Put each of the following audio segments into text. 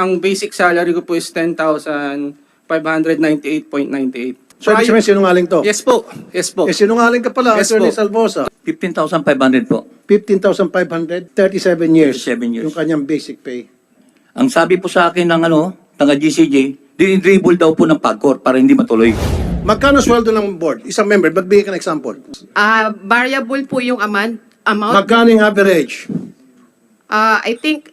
Ang basic salary ko po is 10,598.98. So, ibig sabihin, sinungaling to? Yes po. Yes po. Eh, sinungaling ka pala, Yes Attorney po. Salvosa. 15,500 po. 15,500, 37 years. 37 years. Yung kanyang basic pay. Ang sabi po sa akin ng taga GCJ, dinidribble daw po ng PAGCOR para hindi matuloy. Magkano sweldo ng board? Isang member, magbigay ka ng example. Variable po yung amount. Magkano yung average? I think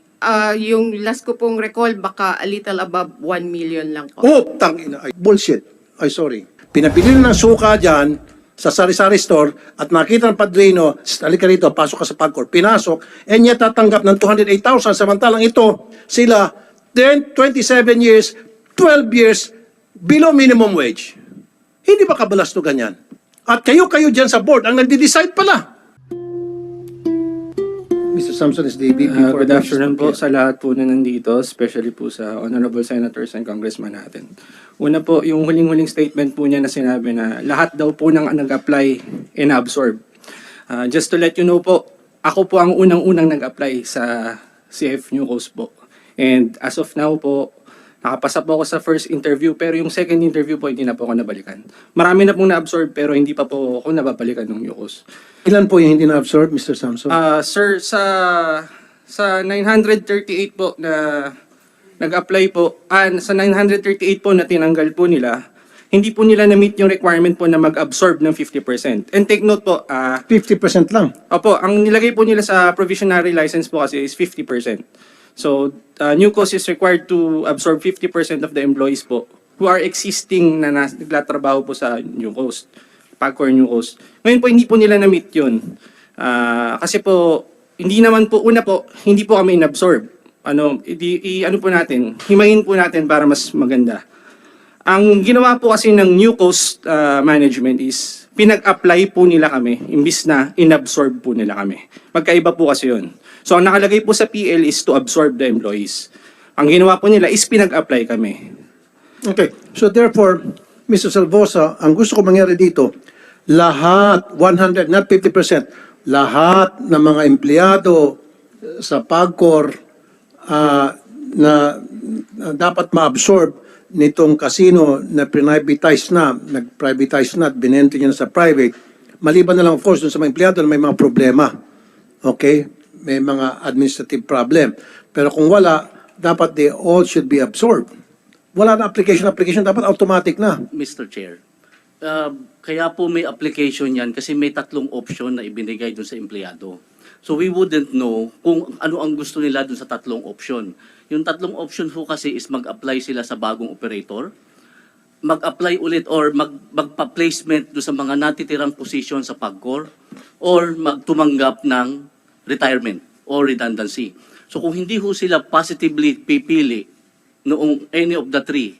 yung last ko pong recall, baka a little above 1 million lang po. Oh, tangina. Ay, bullshit. Ay, sorry. Pinabili ng suka dyan sa sari-sari store at nakita ng padrino, halika rito, pasok ka sa PAGCOR. Pinasok, and yet tatanggap ng 208,000. Samantalang ito, sila, 10, 27 years, 12 years, below minimum wage. Hindi ba kabalasto ganyan? At kayo dyan sa board, ang nagde-decide pala. Mr. Samson is the VP for Good afternoon po sa lahat po na nandito, especially po sa Honorable Senators and Congressman natin. Una po, yung huling-huling statement po niya na sinabi na lahat daw po nang nag-apply and absorb. Just to let you know po, ako po ang unang-unang nag-apply sa CF New Coast po. And as of now po, nakapasa po ako sa first interview, pero yung second interview po, hindi na po ako nabalikan. Marami na pong na-absorb, pero hindi pa po ako nababalikan ng New Coast. Ilan po yung hindi na-absorb, Mr. Samson? Sir, sa 938 po na nag-apply po, sa 938 po na tinanggal po nila, hindi po nila na-meet yung requirement po na mag-absorb ng 50%. And take note po, 50% lang. opo, ang nilagay po nila sa provisionary license po kasi is 50%. So, New Coast is required to absorb 50% of the employees po who are existing na naglatrabaho po sa New Coast, PAGCOR New Coast. Ngayon po, hindi po nila na-meet yun. Kasi po, hindi naman po, una po, hindi po kami in-absorb. Ano po natin, himayin po natin para mas maganda. Ang ginawa po kasi ng New Coast management is, pinag-apply po nila kami, imbis na in-absorb po nila kami. Magkaiba po kasi yun. So, ang nakalagay po sa PL is to absorb the employees. Ang ginawa po nila is pinag-apply kami. Okay. So therefore, Mr. Salvosa, ang gusto ko mangyari dito, lahat, 100, not 50%, lahat ng mga empleyado sa PAGCOR na dapat ma-absorb nitong casino na nag-privatize na at binento niya na sa private, maliban na lang of course dun sa mga empleyado na may mga problema. Okay? May mga administrative problem. Pero kung wala, dapat they all should be absorbed. Wala na application, dapat automatic na. Mr. Chair, kaya po may application yan kasi may tatlong option na ibinigay dun sa empleyado. So we wouldn't know kung ano ang gusto nila dun sa tatlong option. Yung tatlong option po kasi is mag-apply sila sa bagong operator, mag-apply ulit or magpa-placement dun sa mga natitirang position sa PAGCOR, or magtumanggap ng retirement or redundancy. So kung hindi ho sila positively pipili noong any of the three,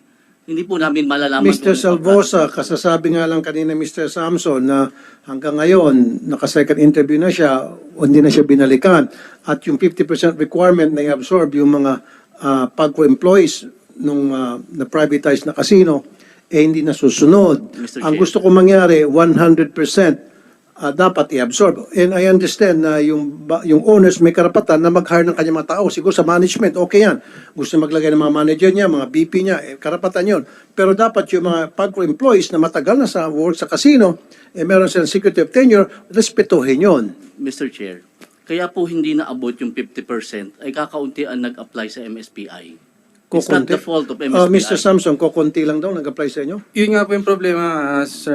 hindi po namin malalaman. Mr. Salvosa, kasasabi nga lang kanina Mr. Samson na hanggang ngayon, naka-second interview na siya, o hindi na siya binalikan. At yung 50% requirement na i-absorb yung mga PAGCOR employees nung na-privatize na casino, hindi na susunod. Mr. Ang Chair. gusto ko mangyari, 100% dapat i-absorb. And I understand na yung owners may karapatan na mag-hire ng kanyang mga tao. Siguro sa management, okay yan. Gusto maglagay ng mga manager niya, mga BP niya, karapatan yon. Pero dapat yung mga PAGCOR employees na matagal na sa work sa casino, meron silang security of tenure, respetuhin yon. Mr. Chair, kaya po hindi naabot yung 50% ay kakauntian nag-apply sa MSPI. It's not the fault of MSPI. Mr. Samson, kukunti lang daw nag-apply sa inyo? Yun nga po yung problema,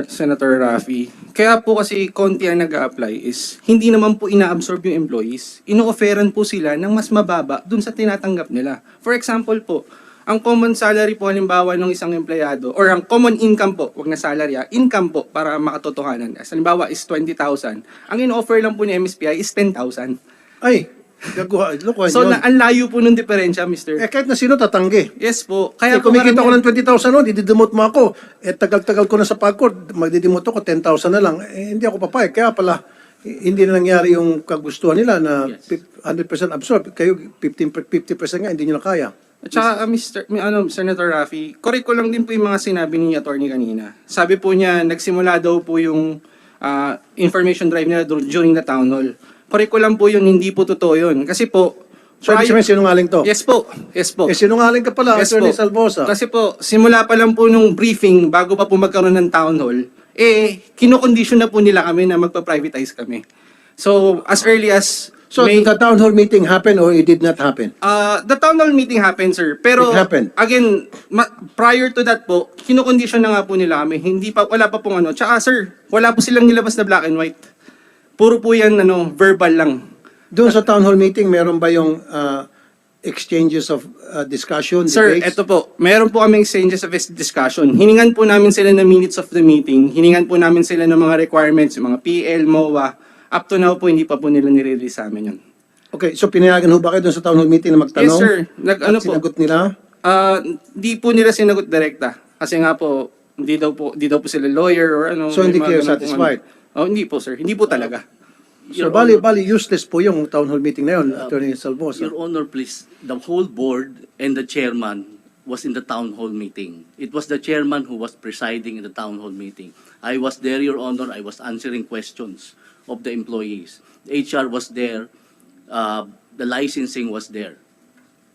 Senator Raffy. Kaya po kasi konti ang nag-a-apply is hindi naman po ina-absorb yung employees. Ino-offeran po sila ng mas mababa dun sa tinatanggap nila. For example po, ang common salary po halimbawa ng isang empleyado or ang common income po, wag na salary, income po para makatotohanan. Halimbawa is 20,000. Ang ino-offer lang po ni MSPI is 10,000. Ay, gaguha, lokohan So yun. ang layo po ng diferensya, Mr. Kahit na sino tatanggi. Yes po. Kaya Kaya po kumikita ko karamihan- ng 20,000 noon, dididimot mo ako. Tagal-tagal ko na sa PAGCOR, magdidimot ako 10,000 na lang. Hindi ako papayag. Kaya pala, hindi na nangyari yung kagustuhan nila na Yes. 100% absorb. Kayo 50% nga, hindi nyo na kaya. At saka, Senator Raffy, correct ko lang din po yung mga sinabi ni attorney kanina. Sabi po niya, nagsimula daw po yung information drive nila during the town hall. Correct ko lang po yun, hindi po totoo yun. Kasi po, So, ibig sabihin, sinungaling to? Yes po. Yes po. Eh, sinungaling ka pala, Yes Attorney po. Salvosa. Kasi po, simula pa lang po nung briefing, bago pa po magkaroon ng town hall, kinokondisyon na po nila kami na magpa-privatize kami. So, as early as So, May, the town hall meeting happened or it did not happen? the town hall meeting happened, sir. Pero, It happened. again, prior to that po, kinokondisyon na nga po nila kami. Wala pa pong ano. Tsaka, sir, wala po silang nilabas na black and white. Puro po yan, verbal lang. Doon sa town hall meeting, meron ba yung exchanges of discussion, Sir, debates? eto po. Meron po kaming exchanges of discussion. Hiningan po namin sila ng minutes of the meeting. Hiningan po namin sila ng mga requirements, yung mga PL, MOA. Up to now po, hindi pa po nila nire-release sa amin yun. Okay, so pinayagan ho ba kayo doon sa town hall meeting na magtanong? Yes, sir. At sinagot nila? Di po nila sinagot direkta. Kasi nga po, hindi daw po sila lawyer or ano. So, hindi may mga kayo ganun pong satisfied? ano. Oh, hindi po, sir. Hindi po talaga. So, Your bali Honor- useless po yung town hall meeting na yun, Attorney Salvosa. Your Honor, please, the whole board and the chairman was in the town hall meeting. It was the chairman who was presiding in the town hall meeting. I was there, Your Honor. I was answering questions of the employees. The HR was there. The licensing was there.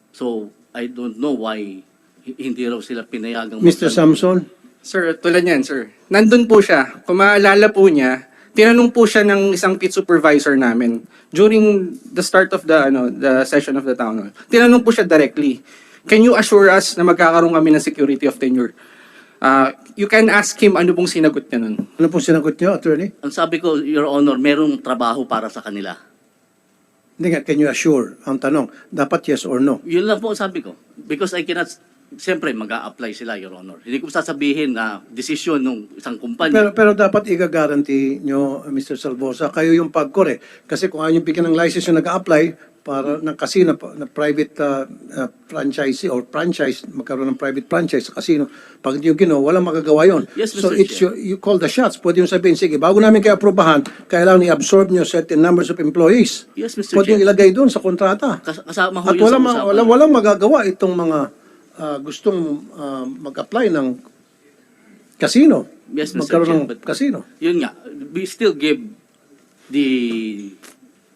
So, I don't know why hindi raw sila pinayagang Mr. magtanong. Samson? Sir, tulad niyan, sir. Nandun po siya. Kung maalala po niya, tinanong po siya ng isang pit supervisor namin during the start of the session of the town hall. Tinanong po siya directly, can you assure us na magkakaroon kami ng security of tenure? You can ask him ano pong sinagot niya nun. Ano pong sinagot niyo, Attorney? Ang sabi ko, Your Honor, merong trabaho para sa kanila. Hindi nga, can you assure? Ang tanong, dapat yes or no? Yun lang po ang sabi ko. Because I cannot, siyempre mag-a-apply sila, Your Honor. Hindi ko sasabihin na desisyon ng isang kumpanya. Pero dapat i-guarantee nyo, Mr. Salvosa, kayo yung pagkor eh. Kasi kung ayaw yung bigyan ng license yung nag-a-apply para ng casino, na private franchisee or franchise, magkaroon ng private franchise sa casino, pag hindi yung ginawa, walang magagawa yun. Yes, So Mr. it's Chair. you call the shots. Pwede yung sabihin, sige, bago namin kayo aprobahan, kailangan i-absorb nyo certain numbers of employees. Yes, Mr. Pwede yung Chair. ilagay doon sa kontrata. Kasama ho At yun sa walang, usapan. walang magagawa itong mga gustong mag-apply ng casino. Yes, Mr. Magkaroon Chair, ng but- casino. Yun nga, we still give the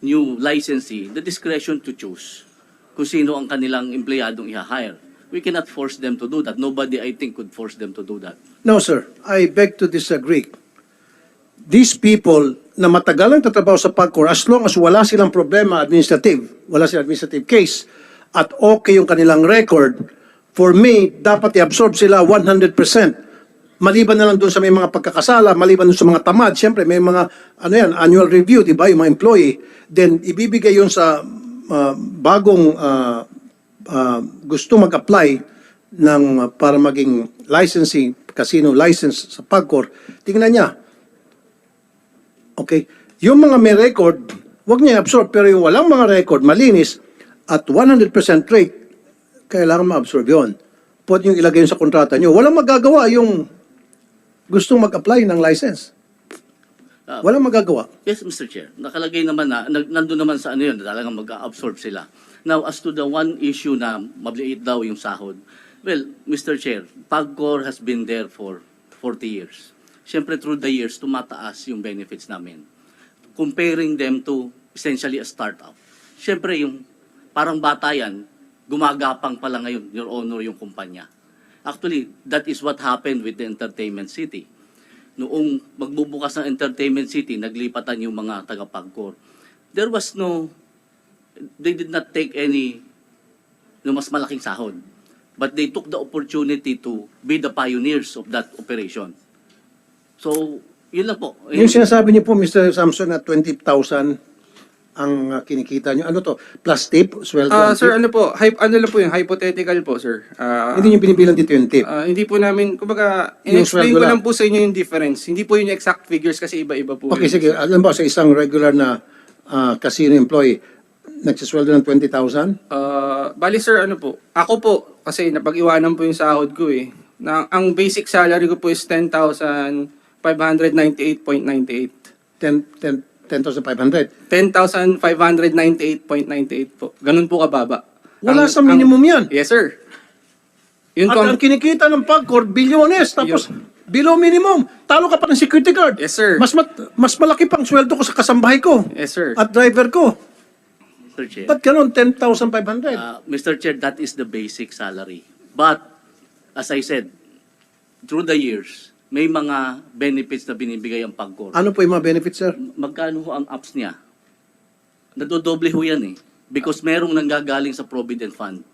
new licensee the discretion to choose kung sino ang kanilang empleyadong i-hire. We cannot force them to do that. Nobody, I think, could force them to do that. No, sir. I beg to disagree. These people na matagal ang tatrabaho sa PAGCOR, as long as wala silang problema administrative, wala silang administrative case, at okay yung kanilang record, for me, dapat i-absorb sila 100%. Maliban na lang doon sa may mga pagkakasala, maliban doon sa mga tamad, siyempre may mga, annual review, di ba, yung mga employee, then ibibigay yun sa bagong gusto mag-apply ng para maging licensing, casino license sa PAGCOR, tingnan niya. Okay? Yung mga may record, wag niya i-absorb, pero yung walang mga record, malinis, at 100% rate, kailangan ma-absorb yun. Pwede yung ilagay yun sa kontrata nyo. Walang magagawa yung gustong mag-apply ng license. Walang magagawa. Yes, Mr. Chair. Nakalagay naman na, nandun naman sa ano yun, talagang mag-absorb sila. Now, as to the one issue na mabliit daw yung sahod, well, Mr. Chair, PAGCOR has been there for 40 years. Siyempre, through the years, tumataas yung benefits namin. Comparing them to essentially a startup. Siyempre, yung parang bata yan, gumagapang pala ngayon, Your Honor, yung kumpanya. Actually, that is what happened with the Entertainment City. Noong magbubukas ng Entertainment City, naglipatan yung mga taga-PAGCOR. There was they did not take any mas malaking sahod. But they took the opportunity to be the pioneers of that operation. So, yun lang po. Yung sinasabi niyo po, Mr. Samson, na 20,000 ang kinikita niyo. Ano to? Plus tip? Sweldo? ang Sir, tip? ano po? Ano lang po yung hypothetical po, sir. Hindi niyo binibilang dito yung tip. Hindi po namin, kumbaga, Yung in-explain sweldo ko lang. lang po sa inyo yung difference. Hindi po yung exact figures kasi iba-iba po. Okay, yun, sige. sir. Alam ba, sa isang regular na casino employee, nagsisweldo ng 20,000? Bali sir, ano po? Ako po, kasi napag-iwanan po yung sahod ko eh. Ang basic salary ko po is 10,598.98. 10,500. 10,598.98 po. Ganun po kababa. Wala sa minimum yan. Yes, sir. Yun At po. ang kinikita ng PAGCOR, bilyones. Tapos, below minimum. Talo ka pa ng security guard. Yes, sir. Mas malaki pang sweldo ko sa kasambahay ko. Yes, sir. At driver ko. Mr. Chair. Ba't ganun? 10,500? Mr. Chair, that is the basic salary. But, as I said, through the years, may mga benefits na binibigay ang PAGCOR. Ano po yung mga benefits, sir? Magkano ho ang apps niya? Nadodoble ho yan eh. Because merong nanggagaling sa Provident Fund.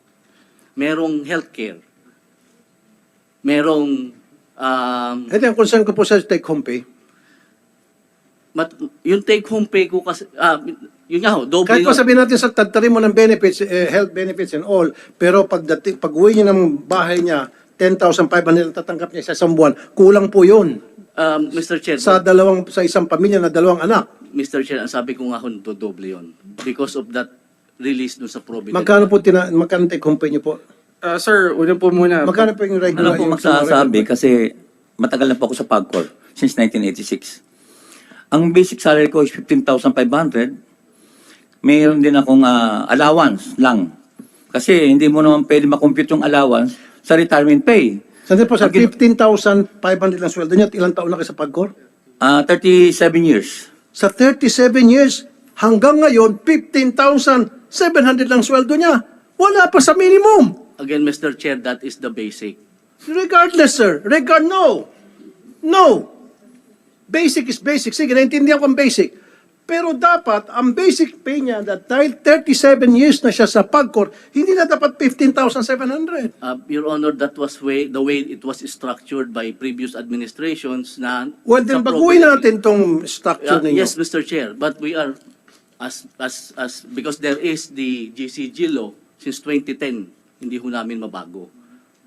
Merong healthcare. Merong, Ito yung concern ko po sa take-home pay. yung take-home pay ko kasi, yun nga ho, doble Kahit nga. pa sabihin natin sa tagtarin mo ng benefits, health benefits and all, pero pag uwi niya ng bahay niya, 10,500 ang tatanggap niya sa isang buwan, kulang po yun Mr. Chair, sa isang pamilya na dalawang anak. Mr. Chair, ang sabi ko nga ho, dodoble yun. Because of that release dun sa Provident. Magkano po magkano take-home pay niyo po? Sir, una po muna. Magkano po yung regular? Ano po magsasabi kasi matagal na po ako sa PAGCOR since 1986. Ang basic salary ko is 15,500. Mayroon din akong allowance lang. Kasi hindi mo naman pwede makompute yung allowance sa retirement pay. Sandali po, sir, 15,500 lang sweldo niya at ilang taon na kayo sa PAGCOR? 37 years. Sa 37 years, hanggang ngayon, 15,700 lang sweldo niya. Wala pa sa minimum. Again, Mr. Chair, that is the basic. Regardless, sir. No. Basic is basic. Sige, naintindihan ko ang basic. Pero dapat, ang basic pay niya, dahil 37 years na siya sa PAGCOR, hindi na dapat 15,700. Your Honor, that was the way it was structured by previous administrations na... Well, then, sa baguhin Provident- natin tong structure ninyo. Yes, Mr. Chair, but we are, because there is the GCG law since 2010, hindi ho namin mabago.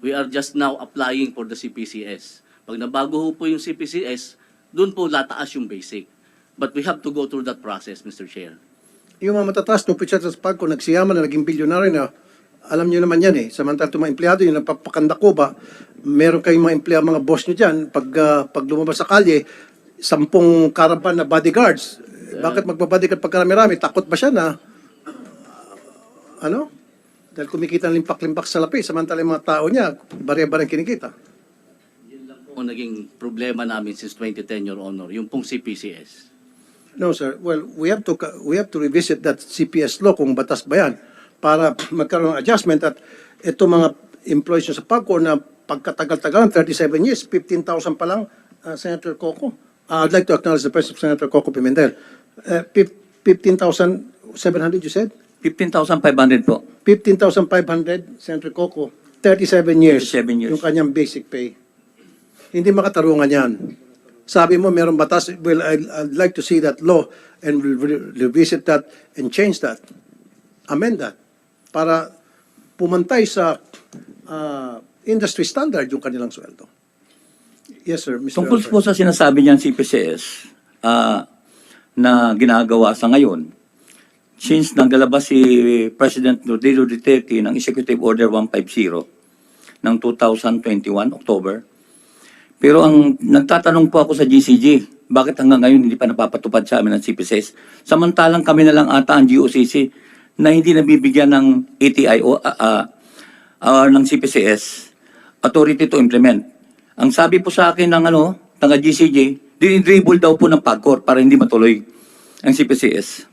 We are just now applying for the CPCS. Pag nabago ho po yung CPCS, doon po lataas yung basic. But we have to go through that process, Mr. Chair. Yung mga matataas na opisyal sa PAGCOR, nagsiyaman na naging bilyonaryo na, alam niyo naman yan eh. Samantala itong mga empleyado, yung nagpapakanda ko ba, meron kayong mga empleyado, mga boss niyo dyan, pag lumabas sa kalye, 10 caravan na bodyguards. Bakit magbabodyguard pag karami-rami? Takot ba siya na, dahil kumikita ng limpak-limpak sa lapi, samantala yung mga tao niya, barya-barang kinikita. Ang naging problema namin since 2010, Your Honor, yung pong CPCS. No, sir. Well, we have to revisit that CPS law kung batas ba yan para magkaroon ng adjustment at ito mga employees nyo sa PAGCOR na pagkatagal-tagal, 37 years, 15,000 pa lang, Senator Coco. I'd like to acknowledge the presence of Senator Coco Pimentel. 15,700, you said? 15,500 po. 15,500, Senator Coco. 37 years. 37 years. Yung kanyang basic pay. Hindi makatarungan yan. Sabi mo, meron batas. Well, I'd like to see that law and we'll revisit that and change that. Amend that. Para pumantay sa industry standard yung kanilang sweldo. Yes, sir. Mr. Tungkol Alfred. po sa sinasabi niyan CPCS na ginagawa sa ngayon, since naglalabas si President Rodrigo Duterte ng Executive Order 150 ng 2021, October. Pero ang nagtatanong po ako sa GCG, bakit hanggang ngayon hindi pa napapatupad sa amin ng CPCS? Samantalang kami na lang ata ang GOCC na hindi nabibigyan ng ATI o ng CPCS authority to implement. Ang sabi po sa akin ng taga GCG, dinidribble daw po ng PAGCOR para hindi matuloy ang CPCS.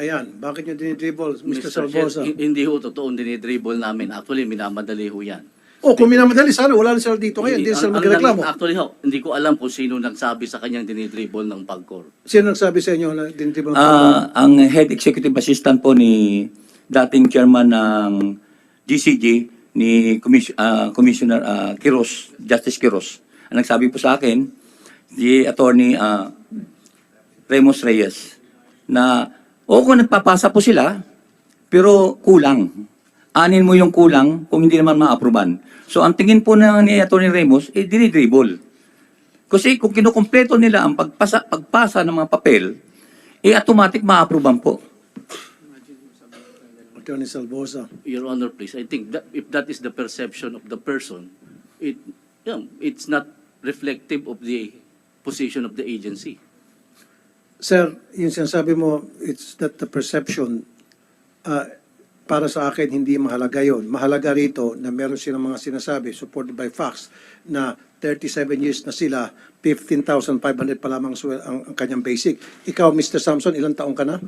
Ayan. Bakit nyo dinidribble, Mr. Chair, Salvosa? hindi ho totoo dinidribble namin. Actually, minamadali ho yan. Kung minamadali, sana wala na sila dito ngayon. Hindi sila magreklamo. Actually ho, hindi ko alam kung sino nagsabi sa kanyang dinidribble ng PAGCOR. Sino nagsabi sa inyo na dinidribble ng PAGCOR? Ang head executive assistant po ni dating chairman ng GCG, ni Commissioner Quiros, Justice Quiros. Ang nagsabi po sa akin, si Attorney Ramos Reyes, na kung nagpapasa po sila, pero kulang. Anin mo yung kulang kung hindi naman ma-aproban. So ang tingin po ni Attorney Ramos, dinidribble. Kasi kung kinukumpleto nila ang pagpasa ng mga papel, automatic ma-aproban po. Attorney Salvosa. Your Honor, please, I think that if that is the perception of the person, it's not reflective of the position of the agency. Sir, yung sinasabi mo, it's that the perception, para sa akin, hindi mahalaga yon. Mahalaga rito na meron silang mga sinasabi, supported by facts, na 37 years na sila, 15,500 pa lamang ang kanyang basic. Ikaw, Mr. Samson, ilang taong ka na?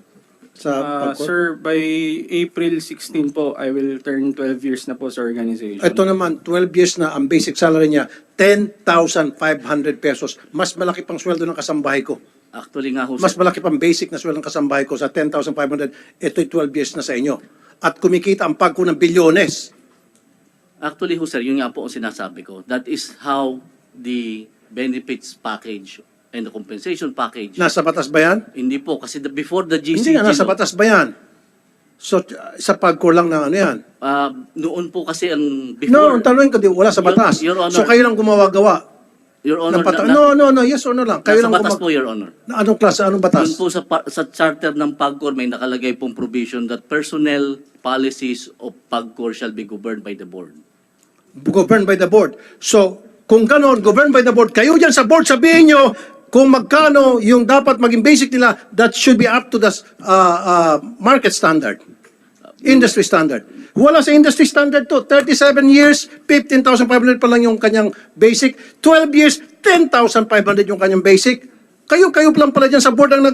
sa PAGCOR? Sir, by April 16 po, I will turn 12 years na po sa organization. Ito naman, 12 years na, ang basic salary niya, 10,500 pesos. Mas malaki pang sweldo ng kasambahay ko. Actually nga ho, Mas sir, malaki pang basic na sweldo ng kasambahay ko sa 10,500. Ito'y 12 years na sa inyo. At kumikita ang PAGCOR ng bilyones. actually ho, sir, yun nga po ang sinasabi ko. That is how the benefits package and the compensation package. Nasa batas ba yan? Hindi po, kasi before the GCG, Hindi nga, nasa no, batas ba yan? So, sa PAGCOR lang na ano yan? noon po kasi ang No, before, ang tanongin ko, wala sa batas. Your Honor. So, kayo lang gumawa-gawa. Your Honor, ng batas. No, yes or no lang. Kayo nasa lang batas po, Your Honor. Na anong klase, anong batas? Doon po sa charter ng PAGCOR may nakalagay pong provision that personnel policies of PAGCOR shall be governed by the board. Governed by the board. So, kung ganon, governed by the board, kayo dyan sa board, sabihin nyo kung magkano yung dapat maging basic nila, that should be up to the market standard. Industry standard. Wala sa industry standard to. 37 years, 15,500 pa lang yung kanyang basic. 12 years, 10,500 yung kanyang basic. Kayo lang pala dyan sa board ang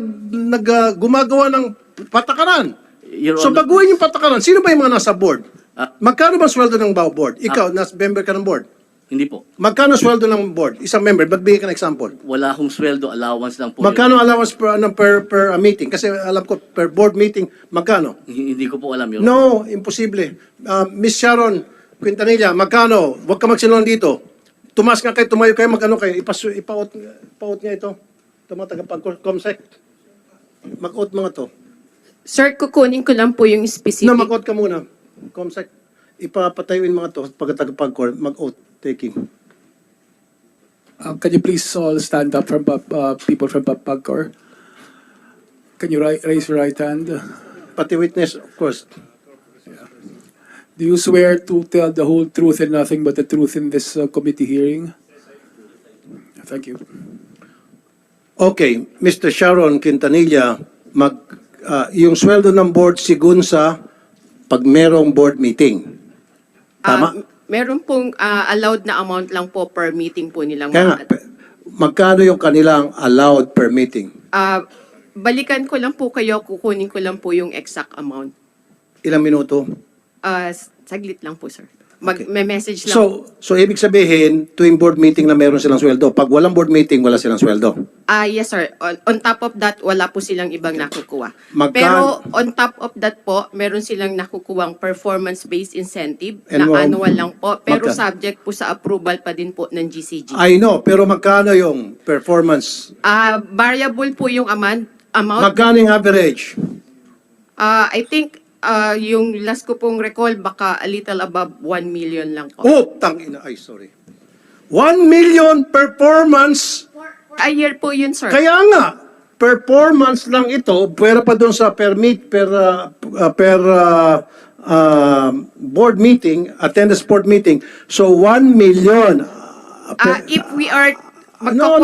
gumagawa ng patakaran. Your So Honor, baguhin yung patakaran. Sino ba yung mga nasa board? Ah. Magkano ba sweldo ng board? Ikaw, member ka ng board. hindi po. Magkano sweldo ng board? Isang member, magbigay ka ng example. Wala akong sweldo, allowance lang po. Magkano allowance per meeting? Kasi alam ko, per board meeting, magkano? Hindi ko po alam, Your Honor. No, imposible. Miss Sharon Quintanilla, magkano? Huwag ka magsinungaling dito. Tumas nga kayo, tumayo kayo, magkano kayo? Ipaot niya ito. Ito mga taga-Comsec. Mag-out mga to. Sir, kukunin ko lang po yung specific. No, mag-out ka muna. Comsec. Ipapatayuin mga to pag taga-Pagcor, mag-out taking. Can you please all stand up from people from PAGCOR? Can you raise your right hand? Pati witness, of course. Do you swear to tell the whole truth and nothing but the truth in this committee hearing? Thank you. Okay, Mr. Sharon Quintanilla, yung sweldo ng board sigun sa pag merong board meeting. Tama? Meron pong allowed na amount lang po per meeting po nilang Kaya nga, magkano yung kanilang allowed per meeting? balikan ko lang po kayo, kukunin ko lang po yung exact amount. Ilang minuto? Saglit lang po, sir. May message lang. So ibig sabihin, tuwing board meeting na meron silang sweldo. Pag walang board meeting, wala silang sweldo. Yes, sir. On top of that, wala po silang ibang nakukuha. Magkano- Pero on top of that po, meron silang nakukuwang performance-based incentive And na annual lang po. Pero magkano? subject po sa approval pa din po ng GCG. I know, pero magkano yung performance? Variable po yung amount. Magkano yung average? I think yung last ko pong recall, baka a little above 1 million lang po. Oh, tangina. Ay, sorry. 1 million performance. A year po yun, sir. Kaya nga, performance lang ito, pwera pa doon sa per board meeting, attendance board meeting. So 1 million. If we are No,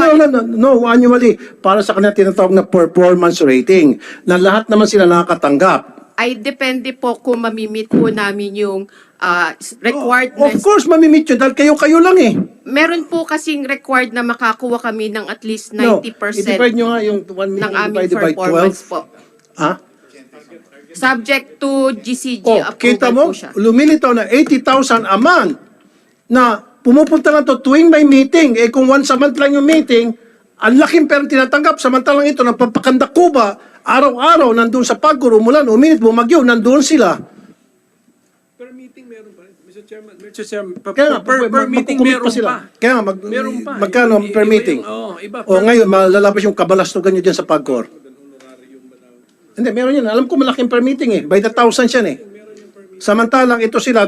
annually. Para sa kanila tinatawag na performance rating, na lahat naman sila nakakatanggap. ay depende po kung mamimit po namin yung requirements. Of course, mamimit yun dahil kayo lang eh. Meron po kasing required na makakuha kami ng at least 90% No, i-divide nyo nga yung 1 million ng aming divided by performance 12. po. Ha? Subject to GCG Kita approval mo, po siya. lumilitaw na 80,000 a month na pumupunta lang to tuwing may meeting. Eh kung once a month lang yung meeting, ang laking perang tinatanggap. Samantalang ito, nagpapakandak Cuba, araw-araw, nandun sa Pagcor, umulan, uminit, bumagyo, nandun sila. Per meeting meron pa rin. Mr. Chairman, Kaya nga, per meeting magkukumit meron sila. pa. Kaya nga, Meron pa. magkano per Iba meeting? iba. O ngayon, malalabas yung kabalastugan nyo dyan sa Pagcor. Hindi, meron yan. Alam ko malaking per meeting eh. By the thousands yan eh. Samantalang ito sila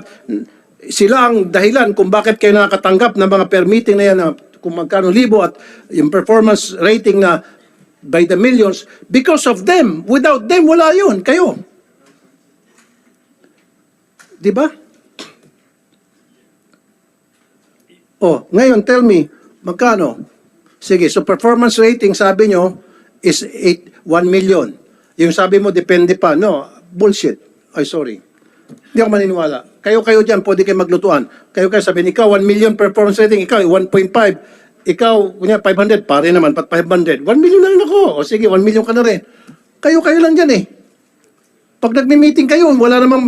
ang dahilan kung bakit kayo nakakatanggap ng mga per meeting na yan na kung magkano libo at yung performance rating na by the millions because of them. Without them, wala yun. Kayo. Di ba? Oh, ngayon, tell me, magkano? Sige, so performance rating, sabi nyo, is 1 million. Yung sabi mo, depende pa. No, bullshit. Ay, sorry. Hindi ako maniniwala. Kayo dyan, pwede kayo maglutuan. Kayo sabihin, ikaw, 1 million performance rating, ikaw, 1.5. Ikaw, kunya, 500, pare naman, pat 500. 1 million na rin ako. O sige, 1 million ka na rin. Kayo lang dyan eh. Pag nagmi-meeting kayo,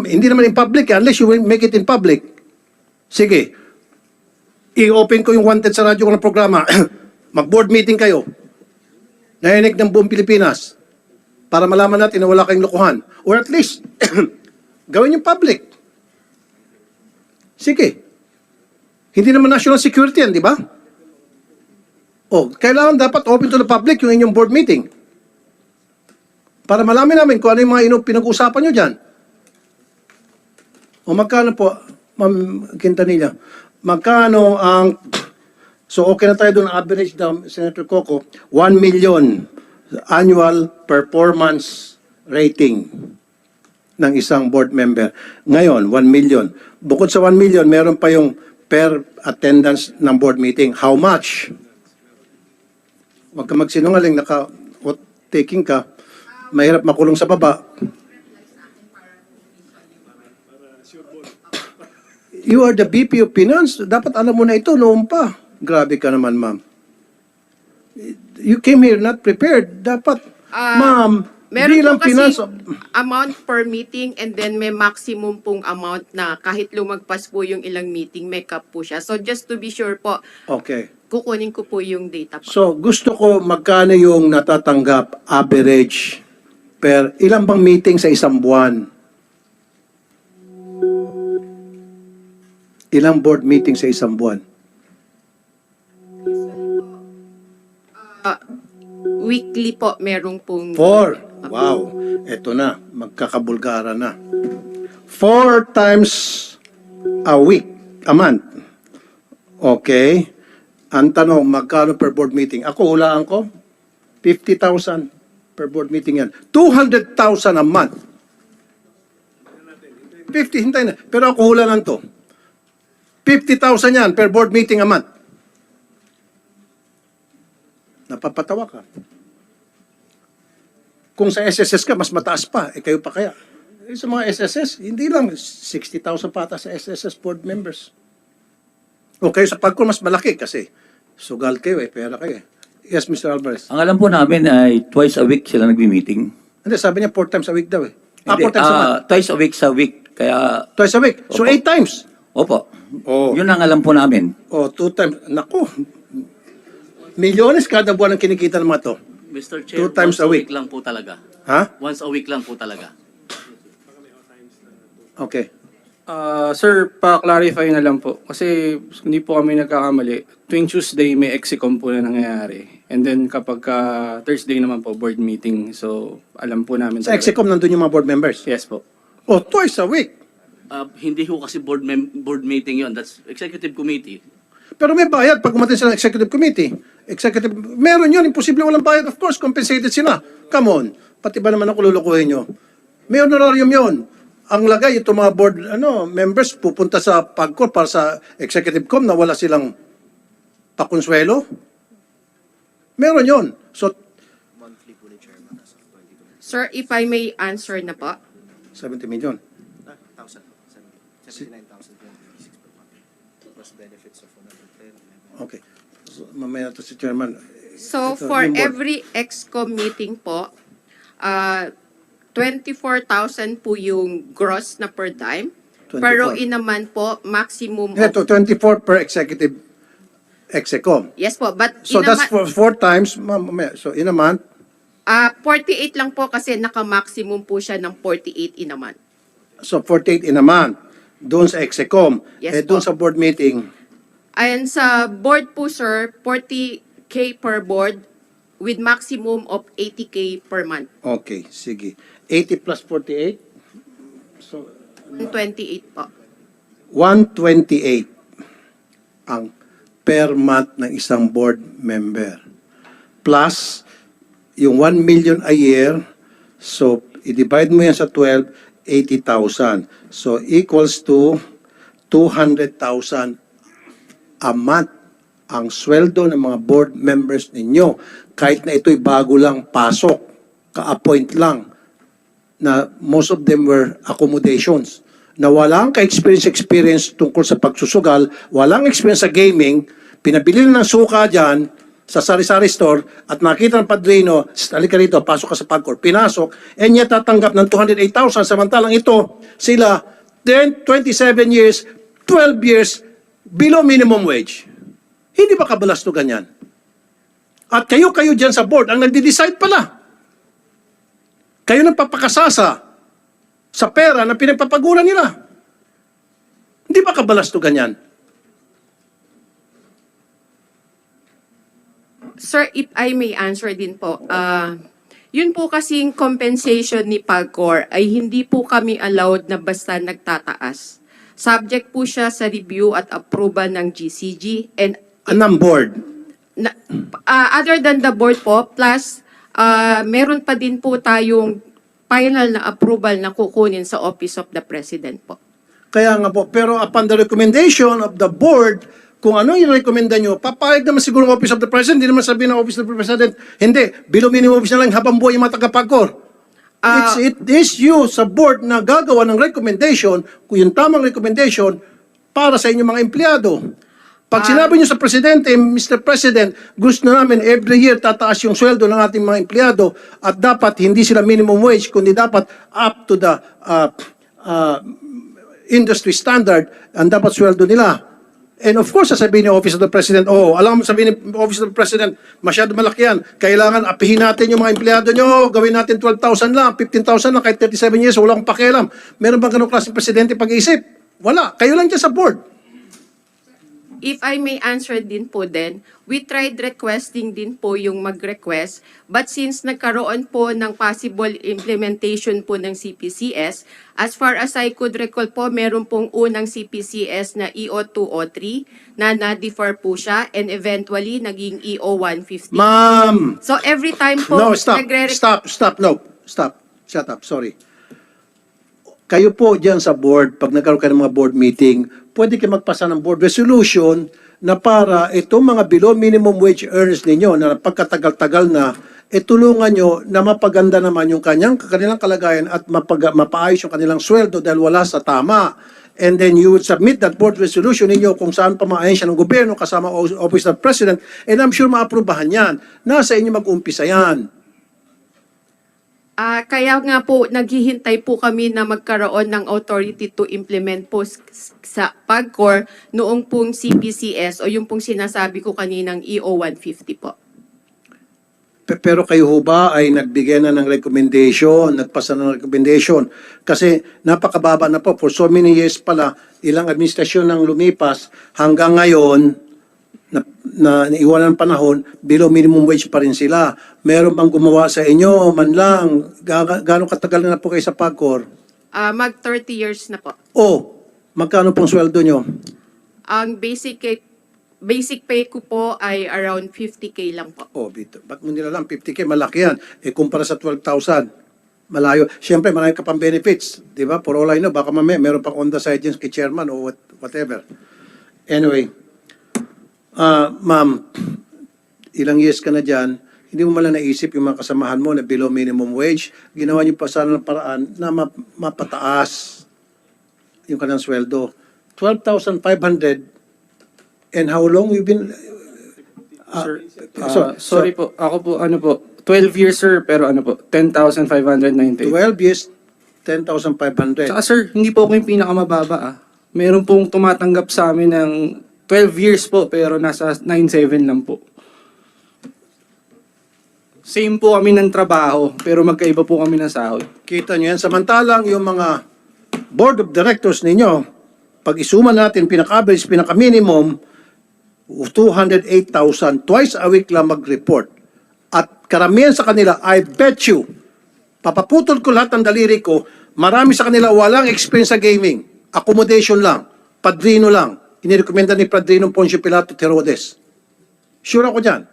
hindi naman in public, unless you will make it in public. Sige, i-open ko yung wanted sa radyo ko ng programa. Mag-board meeting kayo. Narinig ng buong Pilipinas para malaman natin na wala kayong lokohan. Or at least, gawin yung public. Sige. Hindi naman national security yan, di ba? Kailangan dapat open to the public yung inyong board meeting. Para malaman namin kung ano yung mga pinag-uusapan nyo dyan. Magkano po, Ma'am Quintanilla? Magkano ang... So okay na tayo doon, average daw, Senator Coco, 1 million annual performance rating ng isang board member. Ngayon, 1 million. Bukod sa 1 million, meron pa yung per attendance ng board meeting. How much? Huwag ka magsinungaling, taking ka, mahirap makulong sa baba. You are the VP of Finance. Dapat alam mo na ito noon pa. Grabe ka naman, ma'am. You came here not prepared. Dapat, ma'am, Meron bilang po kasi finance... amount per meeting and then may maximum pong amount na kahit lumagpas po yung ilang meeting, may cap po siya. So just to be sure po, Okay. kukunin ko po yung data po. So, gusto ko magkano yung natatanggap average per ilang bang meeting sa isang buwan? Ilang board meeting sa isang buwan? Weekly po, merong pong... 4. Wow. Eto na. Magkakabulgara na. 4 times a week. A month. Okay. Ang tanong, magkano per board meeting? Ako, hulaan ko. 50,000 per board meeting yan. 200,000 a month. 50, hintay na. Pero ako hulaan to. 50,000 yan per board meeting a month. Napapatawa ka. Kung sa SSS ka, mas mataas pa. Kayo pa kaya? Sa mga SSS, hindi lang. 60,000 pata sa SSS board members. O kayo sa PAGCOR, mas malaki kasi sugal kayo pera kayo Yes, Mr. Alvarez. Ang alam po namin ay twice a week sila nagbi-meeting. Hindi, sabi niya 4 times a week daw Hindi, 4 times a month. twice a week sa week. Kaya, Twice a week. So, Opo. 8 times. opo. Oh. Yun ang alam po namin. 2 times. Naku. Milyones kada buwan ang kinikita ng mga to. Mr. Chair, 2 times once a week. lang po talaga. Ha? Once a week lang po talaga. Okay. Sir, pa-clarify na lang po. Kasi hindi po kami nagkakamali. Tuwing Tuesday, may execom po na nangyayari. And then kapag Thursday naman po, board meeting. So, alam po namin. Sa Execom, nandun yung mga board members. Yes po. Twice a week. Hindi ho kasi board meeting yon. That's executive committee. Pero may bayad pag umatin sila ng executive committee. Meron yun. Imposible walang bayad. Of course, compensated sila. Come on. Pati ba naman ako lulukuhin nyo? May honorarium yun. Ang lagay, itong mga board members pupunta sa PAGCOR para sa executive com na wala silang pakonsuelo. Meron yun. So, Sir, if I may answer na po. 70 million. Okay. So, mamaya to si Chairman. So, Ito, for yung board. every EXCOM meeting po, 24,000 po yung gross na per dime. 24. Pero inaman po, maximum Ito, 24 per executive execom. Yes po, but So that's for 4 times. So in a month, 48 lang po kasi naka-maximum po siya ng 48 in a month. so 48 in a month. Doon sa execom. Yes Doon po. sa board meeting, And sa board po, sir, 40K per board with maximum of 80K per month. okay, sige. 80 plus 48? So, 28 po. 128 ang per month ng isang board member. Plus, yung 1 million a year, so, i-divide mo yan sa 12, 80,000. So, equals to 200,000 a month ang sweldo ng mga board members ninyo. Kahit na ito'y bago lang pasok, ka-appoint lang, na most of them were accommodations, na walang ka-experience tungkol sa pagsusugal, walang experience sa gaming, pinabili ng suka dyan, sa sari-sari store at nakita ng padrino, halika rito, pasok ka sa PAGCOR. Pinasok, and niya tatanggap ng 208,000 samantalang ito, sila 10, 27 years, 12 years below minimum wage. Hindi ba kabalastugan yan? At kayo dyan sa board, ang nagde-decide pala. Kayo nang papakasasa sa pera na pinagpapaguran nila. Hindi ba kabalastugan yan? Sir, if I may answer din po, yun po kasing compensation ni PAGCOR ay hindi po kami allowed na basta nagtataas. Subject po siya sa review at approval ng GCG and Anong board? other than the board po, plus meron pa din po tayong final na approval na kukunin sa Office of the President po. Kaya nga po, pero upon the recommendation of the board, kung ano yung rekomenda nyo, papayag naman siguro ng Office of the President, hindi naman sabihin ng Office of the President, hindi, below minimum wage na lang habang buhay yung mga taga-PAGCOR. It is you sa board na gagawa ng recommendation, kung yung tamang recommendation, para sa inyong mga empleyado. Pag sinabi nyo sa Presidente, Mr. President, gusto namin every year tataas yung sweldo ng ating mga empleyado at dapat hindi sila minimum wage, kundi dapat up to the industry standard ang dapat sweldo nila. And of course, sasabihin ng Office of the President, alam mo sabihin ng Office of the President, masyado malaki yan. Kailangan apihin natin yung mga empleyado nyo, gawin natin 12,000 lang, 15,000 lang, kahit 37 years, wala akong pakialam. Meron bang ganong klaseng Presidente pag-iisip? Wala. Kayo lang dyan sa board. If I may answer din po din, we tried requesting din po yung mag-request, but since nagkaroon po ng possible implementation po ng CPCS, as far as I could recall po, meron pong unang CPCS na EO203 na na-defer po siya and eventually naging EO150. Ma'am! So every time po, No, stop. Stop. Shut up. Sorry. Kayo po dyan sa board, pag nagkaroon kayo ng mga board meeting, pwede kayo magpasa ng board resolution na para itong mga below minimum wage earners ninyo na pagkatagal-tagal na, tulungan nyo na mapaganda naman yung kanilang kalagayan at mapaayos yung kanilang sweldo dahil wala sa tama. And then you would submit that board resolution ninyo kung saan pa maayos ng gobyerno kasama Office of the President, and I'm sure maaprubahan yan. Nasa inyo mag-umpisa yan. Kaya nga po, naghihintay po kami na magkaroon ng authority to implement po sa PAGCOR noong pong CPCS o yung pong sinasabi ko kaninang EO150 po. Pero kayo ho ba ay nagbigay na ng recommendation, nagpasa ng recommendation? Kasi napakababa na po. For so many years pala, ilang administrasyon nang lumipas, hanggang ngayon, na iwanan panahon, below minimum wage pa rin sila. Meron bang gumawa sa inyo, man lang, gano'ng katagal na po kayo sa PAGCOR? Mag 30 years na po. Magkano pong sweldo nyo? Ang basic pay ko po ay around 50K lang po. Bito. Ba't mo nila lang 50K? Malaki yan. Kumpara sa 12,000. Malayo. Siyempre, marami ka pang benefits. Di ba? For all I know, baka mamaya meron pang on the side dyan kay chairman o whatever. Anyway, ma'am, ilang years ka na dyan, hindi mo malang naisip yung mga kasamahan mo na below minimum wage. Ginawa niyo pa sana ng paraan na mapataas yung kanilang sweldo. 12,500. And how long you've been... Sorry po, ako po, 12 years sir, pero 10,590. 12 years, 10,500. Saka sir, hindi po ako yung pinakamababa Meron pong tumatanggap sa amin ng 12 years po, pero nasa 9,700 lang po. Same po kami ng trabaho, pero magkaiba po kami ng sahod. Kita nyo yan. Samantalang yung mga board of directors ninyo, pag isuman natin pinaka-average, pinaka-minimum, 208,000, twice a week lang mag-report. At karamihan sa kanila, I bet you, papaputol ko lahat ng daliri ko, marami sa kanila walang experience sa gaming. Accommodation lang, padrino lang. Inirekomenda ni Padrino Poncio Pilato Terodes. Sure ako dyan.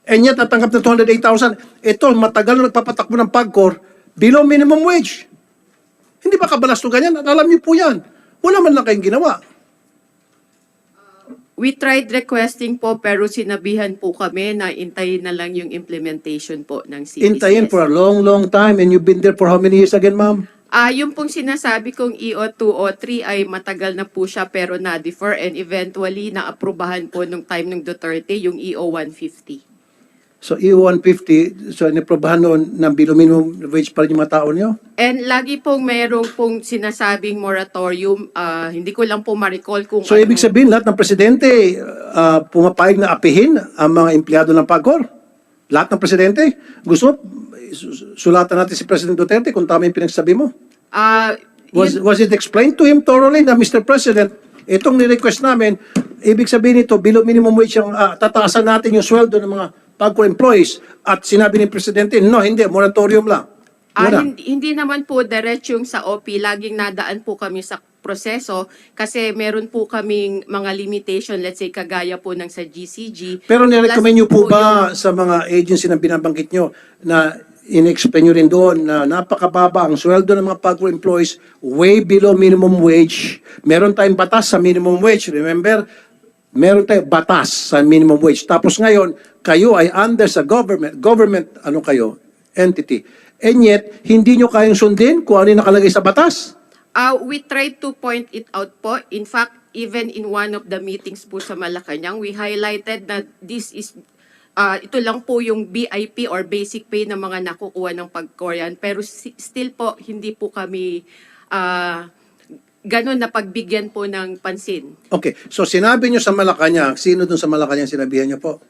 And yet, natanggap na 208,000. Ito, matagal na nagpapatakbo ng PAGCOR, below minimum wage. Hindi ba kabalastugan yan? Alam niyo po yan. Wala man lang kayong ginawa. We tried requesting po pero sinabihan po kami na intayin na lang yung implementation po ng CPCS. Intayin for a long, long time. And you've been there for how many years again, ma'am? Yung pong sinasabi kong EO2 o 3 ay matagal na po siya pero na-defer and eventually na-aprobahan po nung time ng Duterte yung EO150. So EU-150, so iniprobahan noon ng below minimum wage pa rin yung mga tao niyo? And lagi pong mayroong pong sinasabing moratorium, hindi ko lang po ma-recall kung So ibig sabihin lahat ng presidente pumapayag na apihin ang mga empleyado ng PAGCOR? Lahat ng presidente? Gusto mo, sulatan natin si President Duterte kung tama yung pinagsabi mo? Was it explained to him thoroughly na Mr. President, itong ni-request namin, ibig sabihin nito, below minimum wage ang tataasan natin yung sweldo ng mga PAGCOR employees at sinabi ni Presidente, no, hindi, moratorium lang. Wala. hindi naman po diretsong sa OP, laging nadaan po kami sa proseso kasi meron po kaming mga limitation, let's say kagaya po ng sa GCG. Pero nirecommend nyo po Plus ba sa mga agency na binabanggit nyo na in-explain nyo rin doon na napakababa ang sweldo ng mga PAGCOR employees, way below minimum wage. Meron tayong batas sa minimum wage. Remember, meron tayong batas sa minimum wage. Tapos ngayon, kayo ay under sa government ano kayo, entity. And yet, hindi nyo kayang sundin kung ano yung nakalagay sa batas. We tried to point it out po. In fact, even in one of the meetings po sa Malacanang, we highlighted that this is ito lang po yung BIP or basic pay ng mga nakukuha ng PAGCOR. Pero still po, hindi po kami ganun na pagbigyan po ng pansin. Okay, so sinabi nyo sa Malacanang, sino dun sa Malacanang sinabihan nyo po?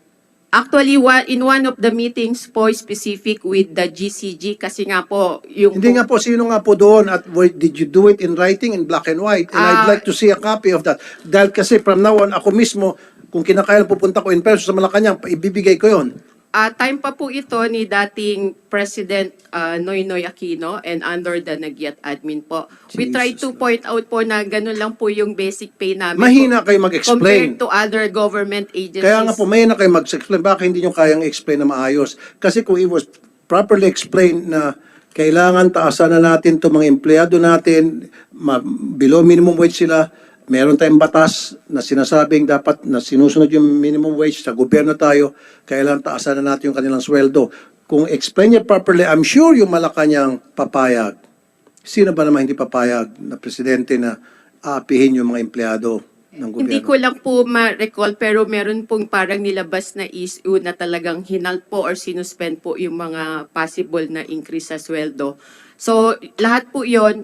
Actually, in one of the meetings po specific with the GCG kasi nga po yung... Hindi nga po, sino nga po doon at did you do it in writing, in black and white? And I'd like to see a copy of that. Dahil kasi from now on, ako mismo, kung kinakailan pupunta ko in person sa Malacanang, ibibigay ko yon. Time pa po ito ni dating President Noynoy Aquino and under the Nagyat admin po. We tried to point out po na ganun lang po yung basic pay namin. Mahina po, kayo mag-explain. compared to other government agencies. Kaya nga po, mahina kayo mag-explain. Baka hindi nyo kayang explain na maayos. Kasi kung it was properly explained na kailangan taasan na natin itong mga empleyado natin, below minimum wage sila, meron tayong batas na sinasabing dapat na sinusunod yung minimum wage sa gobyerno tayo, kailangan taasan na natin yung kanilang sweldo. Kung explain niya properly, I'm sure yung Malacanang papayag. Sino ba naman hindi papayag na presidente na aapihin yung mga empleyado ng gobyerno? Hindi ko lang po ma-recall pero meron pong parang nilabas na issue na talagang hinal po or sinuspend po yung mga possible na increase sa sweldo. So lahat po yon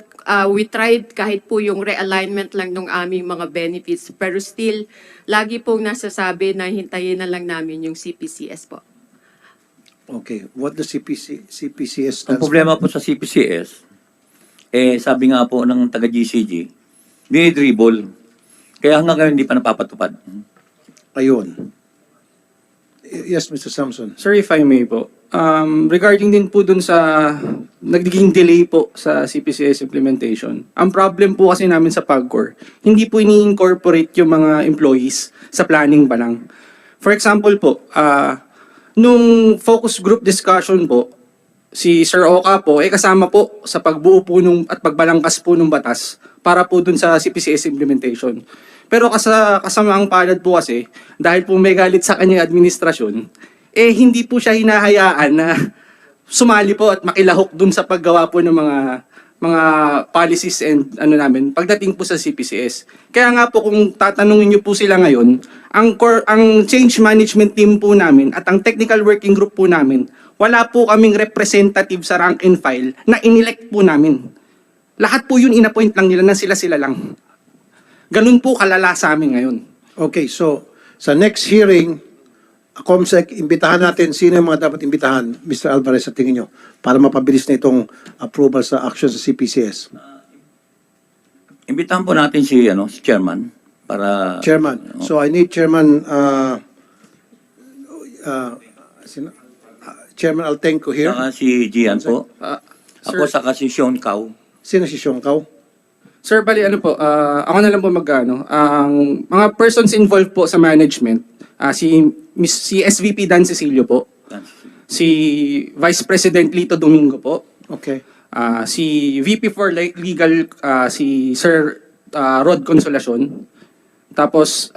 we tried kahit po yung realignment lang ng aming mga benefits pero still lagi pong nasasabi na hintayin na lang namin yung CPCS po. Okay, what the CPCS Ang stands problema po sa CPCS, sabi nga po ng taga-GCG, dinidribble. Kaya hanggang ngayon hindi pa napapatupad. Ayun. Yes, Mr. Samson. Sir, if I may po, regarding din po dun sa nagiging delay po sa CPCS implementation, ang problem po kasi namin sa PAGCOR, hindi po ini-incorporate yung mga employees sa planning pa lang. For example po, nung focus group discussion po, si Sir Oka po, kasama po sa pagbuo po at pagbalangkas po ng batas para po dun sa CPCS implementation. Pero kasamaang palad po kasi, dahil po may galit sa kanyang administrasyon, hindi po siya hinahayaan na sumali po at makilahok dun sa paggawa po ng mga policies and namin pagdating po sa CPCS. Kaya nga po kung tatanungin niyo po sila ngayon, ang change management team po namin at ang technical working group po namin, wala po kaming representative sa rank and file na inelect po namin. Lahat po yun inappoint lang nila na sila lang. Ganun po kalala sa amin ngayon. Okay, so sa next hearing, COMSEC, imbitahan natin sino yung mga dapat imbitahan, Mr. Alvarez, sa tingin nyo, para mapabilis na itong approval sa action sa CPCS. Imbitahan po natin si chairman para... Chairman. So I need Chairman Chairman Altenco here. Saka si Gian po. Ako Sir, saka si Sean Cao. Sino si Sean Cao? Sir, bali ako na lang po ang mga persons involved po sa management, si SVP Dan Cecilio po, si Vice President Lito Domingo po, Okay. si VP for Legal, si Sir Rod Consolacion, tapos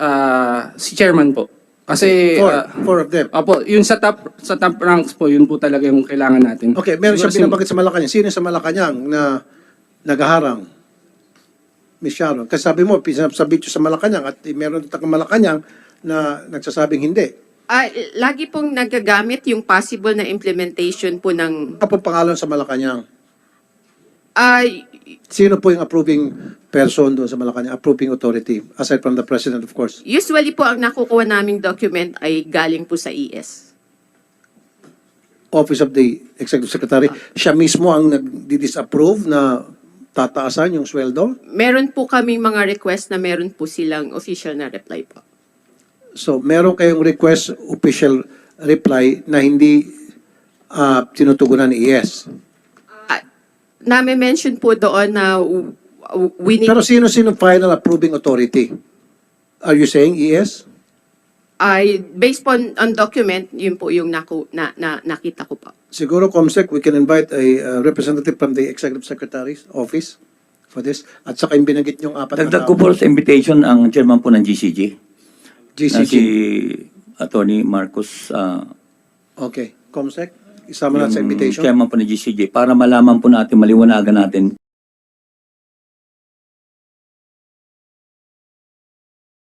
si Chairman po. Kasi Four of them. Apo, yun sa top ranks po, yun po talaga yung kailangan natin. Okay, meron Siguro siyang binabanggit sa Malacanang. Sino sa Malacanang na naghaharang? Miss Sharon, kasi sabi mo, pinasabit sa Malacanang at meron taga Malacanang na nagsasabing hindi. Lagi pong nagagamit yung possible na implementation po ng Ano po pangalan sa Malacanang? ah, Sino po yung approving person doon sa Malacanang, approving authority, aside from the President, of course? usually po ang nakukuha naming document ay galing po sa ES. Office of the Executive Secretary. Siya mismo ang nag-disapprove na tataasan yung sweldo? Meron po kaming mga request na meron po silang official na reply po. So, meron kayong request, official reply na hindi tinutugunan ni ES. Nami-mention po doon na we need, Pero sino final approving authority? Are you saying ES? based on document, yun po yung nakita ko po. Siguro, Comsec, we can invite a representative from the Executive Secretary's office for this. At saka yung binanggit niyong apat Dagdag ko po sa invitation ang chairman po ng GCG. Na GCG. si Attorney Marcos, Okay. Comsec, isama natin sa yung invitation. chairman po ng GCG, para malaman po natin, maliwanagan natin